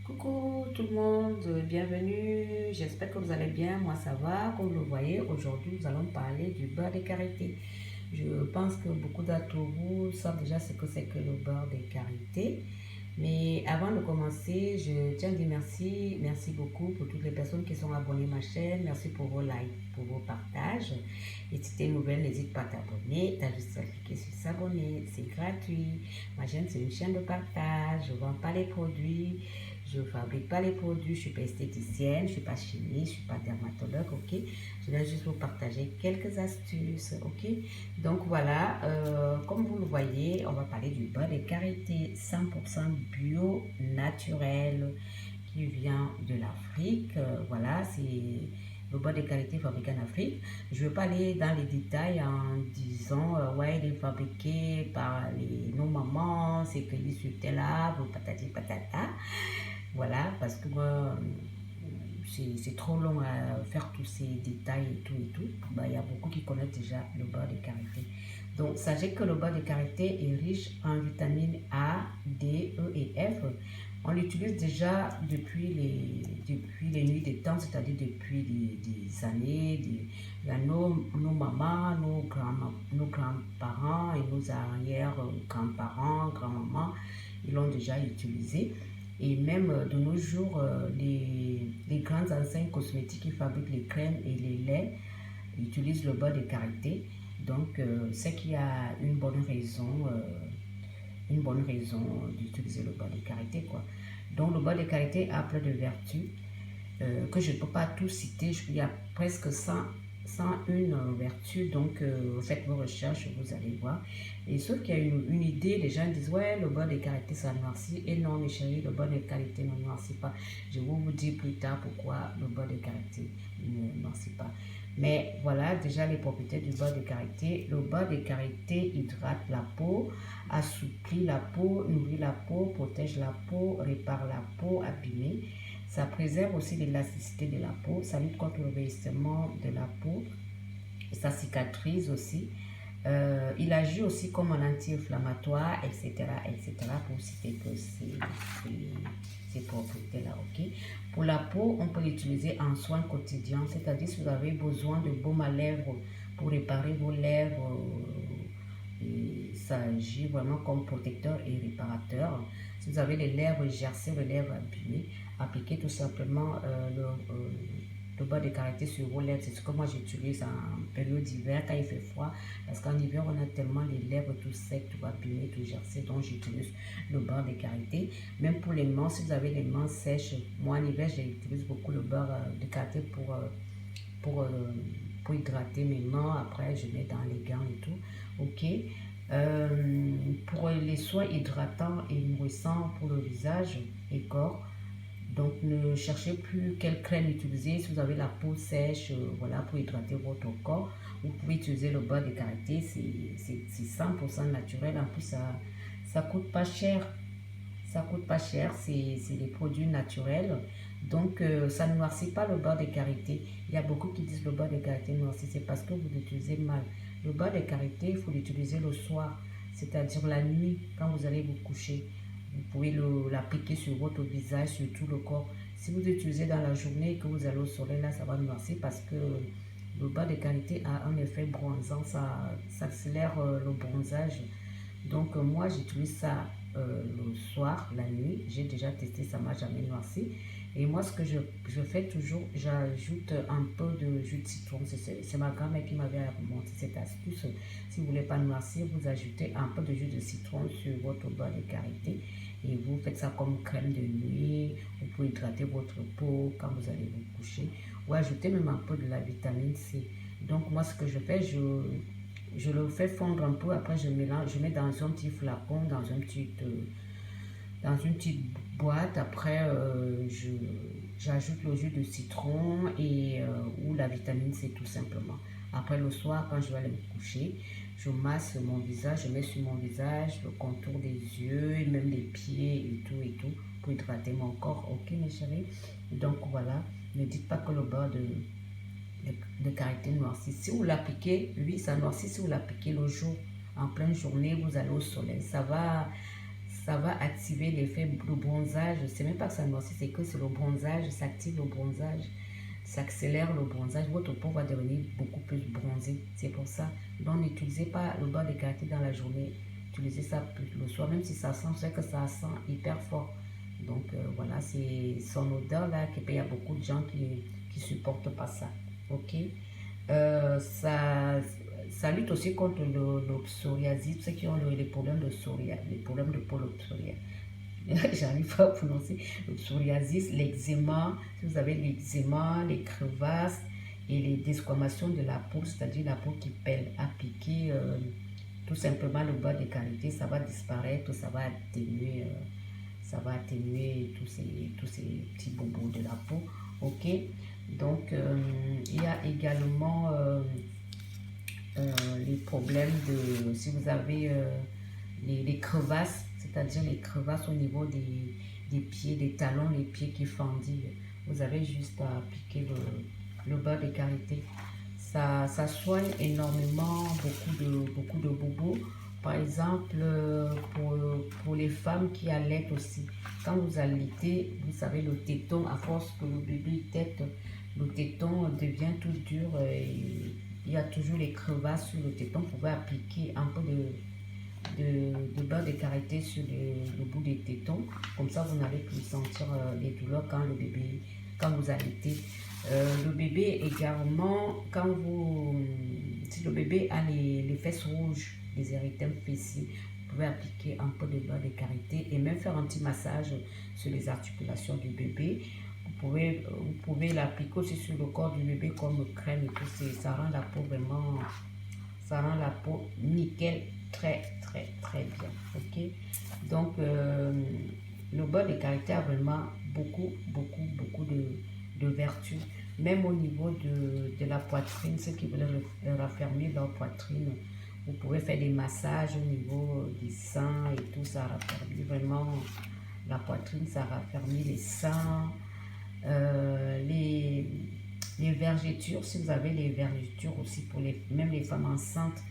Coucou tout le monde, bienvenue, j'espère que vous allez bien, moi ça va, comme vous le voyez, aujourd'hui nous allons parler du beurre de karité. Je pense que beaucoup d'entre vous savent déjà ce que c'est que le beurre de karité, mais avant de commencer, je tiens à dire merci beaucoup pour toutes les personnes qui sont abonnées à ma chaîne, merci pour vos likes, pour vos partages, et si tu es nouvelle, n'hésite pas à t'abonner, tu as juste à cliquer sur s'abonner, c'est gratuit, ma chaîne c'est une chaîne de partage, je ne vends pas les produits, je ne fabrique pas les produits, je ne suis pas esthéticienne, je ne suis pas chimiste, je ne suis pas dermatologue, ok? Je vais juste vous partager quelques astuces, ok? Donc voilà, comme vous le voyez, on va parler du beurre de karité 100% bio, naturel, qui vient de l'Afrique. Voilà, c'est le beurre de karité fabriqué en Afrique. Je ne vais pas aller dans les détails en disant, ouais, il est fabriqué par nos mamans, c'est cueilli sur tel arbre, patati patata. Voilà, parce que moi, c'est trop long à faire tous ces détails et tout et tout. Bah, il y a beaucoup qui connaissent déjà le beurre de karité. Donc, sachez que le beurre de karité est riche en vitamines A, D, E et F. On l'utilise déjà depuis les nuits des temps, c'est-à-dire depuis des années. Il y a nos mamans, nos grands-parents et nos arrière-grands-parents, grands-mamans, ils l'ont déjà utilisé. Et même de nos jours, les grandes enseignes cosmétiques qui fabriquent les crèmes et les laits utilisent le beurre de karité. Donc, c'est qu'il y a une bonne raison d'utiliser le beurre de karité, quoi. Donc, le beurre de karité a plein de vertus que je ne peux pas tout citer. Il y a presque 101 vertus. Donc, faites vos recherches, vous allez voir. Et sauf qu'il y a une idée, les gens disent, ouais, le beurre de karité, ça noircit. Et non, mes chéris, le beurre de karité ne noircit pas. Je vais vous dire plus tard pourquoi le beurre de karité ne noircit pas. Mais voilà déjà les propriétés du beurre de karité. Le beurre de karité hydrate la peau, assouplit la peau, nourrit la peau, protège la peau, répare la peau abîmée. Ça préserve aussi l'élasticité de la peau, ça lutte contre le vieillissement de la peau, ça cicatrise aussi. Il agit aussi comme un anti-inflammatoire, etc., etc., pour citer que ces propriétés-là, ok? Pour la peau, on peut l'utiliser en soins quotidiens, c'est-à-dire si vous avez besoin de baume à lèvres pour réparer vos lèvres, et ça agit vraiment comme protecteur et réparateur. Si vous avez les lèvres gercées, les lèvres abîmées, appliquez tout simplement le beurre de karité sur vos lèvres. C'est ce que moi j'utilise en période d'hiver quand il fait froid. Parce qu'en hiver, on a tellement les lèvres tout secs, tout abîmées, tout gercées. Donc j'utilise le beurre de karité. Même pour les mains, si vous avez les mains sèches, moi en hiver, j'utilise beaucoup le beurre de karité pour, pour hydrater mes mains. Après, je mets dans les gants et tout. Ok. Pour les soins hydratants et nourrissants pour le visage et corps, donc ne cherchez plus quelle crème utiliser. Si vous avez la peau sèche, voilà, pour hydrater votre corps, vous pouvez utiliser le beurre de karité. C'est 100% naturel. En plus, ça coûte pas cher. Ça coûte pas cher, c'est des produits naturels. Donc, ça ne noircit pas le beurre de karité. Il y a beaucoup qui disent le beurre de karité noircit, c'est parce que vous l'utilisez mal. Le beurre de karité, il faut l'utiliser le soir, c'est-à-dire la nuit, quand vous allez vous coucher. Vous pouvez l'appliquer sur votre visage, sur tout le corps. Si vous l'utilisez dans la journée et que vous allez au soleil, là, ça va noircir parce que le beurre de karité a un effet bronzant, ça accélère le bronzage. Donc, moi, j'utilise ça le soir, la nuit. J'ai déjà testé, ça m'a jamais noirci. Et moi, ce que je fais toujours, j'ajoute un peu de jus de citron. C'est ma grand-mère qui m'avait montré cette astuce. Si vous ne voulez pas noircir, vous ajoutez un peu de jus de citron sur votre beurre de karité. Et vous faites ça comme crème de nuit. Vous pouvez hydrater votre peau quand vous allez vous coucher. Ou ajouter même un peu de la vitamine C. Donc, moi, ce que je fais, je le fais fondre un peu, après je mélange, je mets dans un petit flacon, dans une petite boîte. Après, j'ajoute le jus de citron et ou la vitamine C tout simplement. Après le soir, quand je vais aller me coucher, je masse mon visage, je mets sur mon visage le contour des yeux et même des pieds et tout pour hydrater mon corps. Ok mes chéris? Donc voilà, ne dites pas que le beurre de karité noirci. Si vous l'appliquez, oui, ça noircit. Si vous l'appliquez le jour, en pleine journée, vous allez au soleil. ça va activer l'effet de bronzage. C'est même pas que ça noircit, c'est que c'est le bronzage, ça active le bronzage, ça accélère le bronzage. Votre peau va devenir beaucoup plus bronzée. C'est pour ça. Donc, n'utilisez pas le beurre de karité dans la journée. Utilisez ça plus le soir, même si ça sent, c'est que ça sent hyper fort. Donc, voilà, c'est son odeur là, qu'il y a beaucoup de gens qui supportent pas ça. Ok? Ça lutte aussi contre le psoriasis, ceux qui ont les problèmes de psoriasis, les problèmes de peau, le psoriasis. J'arrive pas à prononcer le psoriasis, l'eczéma, si vous avez l'eczéma, les crevasses et les desquamations de la peau, c'est-à-dire la peau qui pèle, appliquer tout simplement le beurre de karité, ça va disparaître, ça va atténuer tous ces petits bobos de la peau. Ok, donc il y a également les problèmes de, si vous avez les crevasses, c'est-à-dire les crevasses au niveau des pieds, des talons, les pieds qui fendillent. Vous avez juste à appliquer le beurre de karité. Ça soigne énormément beaucoup de bobos. Par exemple, pour les femmes qui allaitent aussi, quand vous allaitez, vous savez, le téton, à force que le bébé tète, le téton devient tout dur. Il y a toujours les crevasses sur le téton. Vous pouvez appliquer un peu de beurre de karité sur le bout des tétons. Comme ça, vous n'allez plus sentir les douleurs quand vous allaitez. Le bébé également, si le bébé a les fesses rouges, les érythèmes fessiers, vous pouvez appliquer un peu de beurre de karité et même faire un petit massage sur les articulations du bébé. Vous pouvez l'appliquer aussi sur le corps du bébé comme crème et tout. Ça rend la peau vraiment, ça rend la peau nickel, très bien. Ok, donc le beurre de karité a vraiment beaucoup de vertus, même au niveau de la poitrine. Ceux qui veulent raffermir leur poitrine, vous pouvez faire des massages au niveau des seins et tout. Ça raffermit vraiment la poitrine, ça raffermit les seins, les vergetures. Si vous avez les vergetures aussi, pour même les femmes enceintes,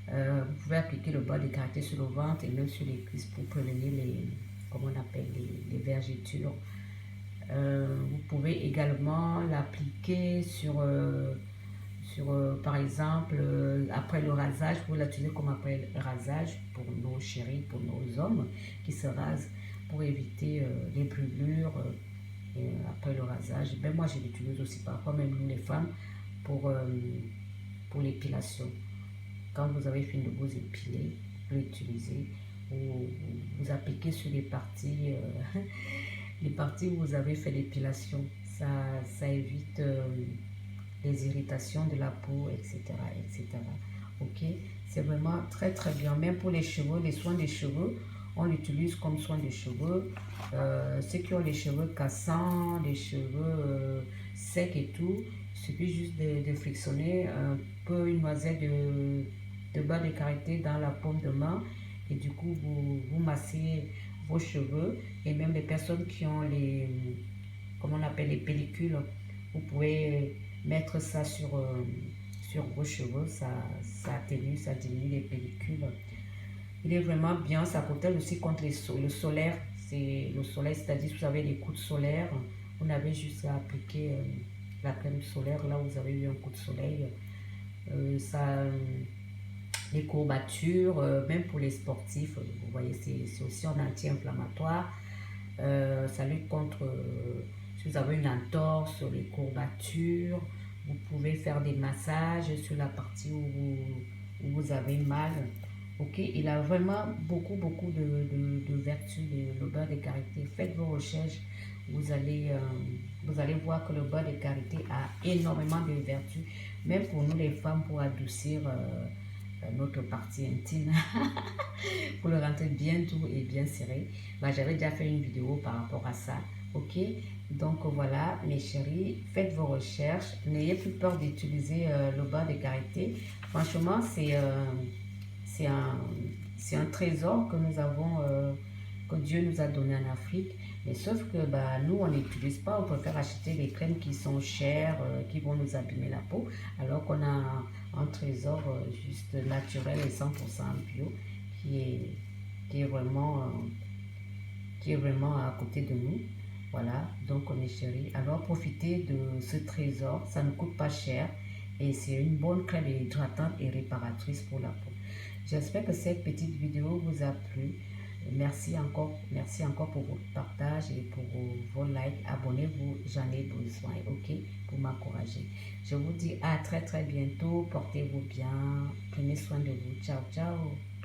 vous pouvez appliquer le beurre de karité sur le ventre et même sur les cuisses pour prévenir les vergetures. Vous pouvez également l'appliquer sur par exemple, après le rasage. Vous l'utilisez comme après le rasage pour nos chéris, pour nos hommes qui se rasent, pour éviter les brûlures après le rasage. Ben, moi, je l'utilise aussi parfois, même nous les femmes, pour l'épilation. Quand vous avez fini de vous épiler, vous l'utilisez, vous appliquez sur les parties, les parties où vous avez fait l'épilation. Ça évite les irritations de la peau, etc. Ok, c'est vraiment très bien. Même pour les cheveux, les soins des cheveux, on l'utilise comme soin des cheveux. Ceux qui ont les cheveux cassants, les cheveux secs et tout, il suffit juste de frictionner un peu une noisette de beurre de karité dans la paume de main et du coup vous massez vos cheveux. Et même les personnes qui ont comment on appelle, les pellicules, vous pouvez mettre ça sur vos cheveux, ça atténue, ça diminue les pellicules. Il est vraiment bien, ça protège aussi contre le solaire. C'est le soleil, c'est-à-dire que vous avez des coups de solaire, vous n'avez juste à appliquer la crème solaire là où vous avez eu un coup de soleil. Les courbatures, même pour les sportifs, vous voyez, c'est aussi un anti-inflammatoire. Ça lutte contre, si vous avez une entorse, les courbatures, vous pouvez faire des massages sur la partie où vous avez mal. Ok, il a vraiment beaucoup de vertus, le beurre de karité. Faites vos recherches, vous allez voir que le beurre de karité a énormément de vertus, même pour nous les femmes, pour adoucir notre partie intime, pour le rentrer bien doux et bien serré. J'avais déjà fait une vidéo par rapport à ça. Ok, donc voilà mes chéris, faites vos recherches, n'ayez plus peur d'utiliser le beurre de karité. Franchement, c'est un trésor que nous avons, que Dieu nous a donné en Afrique. Mais sauf que nous, on n'utilise pas, on préfère acheter des crèmes qui sont chères, qui vont nous abîmer la peau, alors qu'on a un trésor juste naturel et 100% bio, qui est vraiment qui est vraiment à côté de nous. Voilà, donc mes chéris, alors profitez de ce trésor, ça ne coûte pas cher et c'est une bonne crème hydratante et réparatrice pour la peau. J'espère que cette petite vidéo vous a plu. Merci encore pour votre partage et pour vos likes. Abonnez-vous, j'en ai besoin, ok, pour m'encourager. Je vous dis à très bientôt. Portez-vous bien. Prenez soin de vous. Ciao, ciao.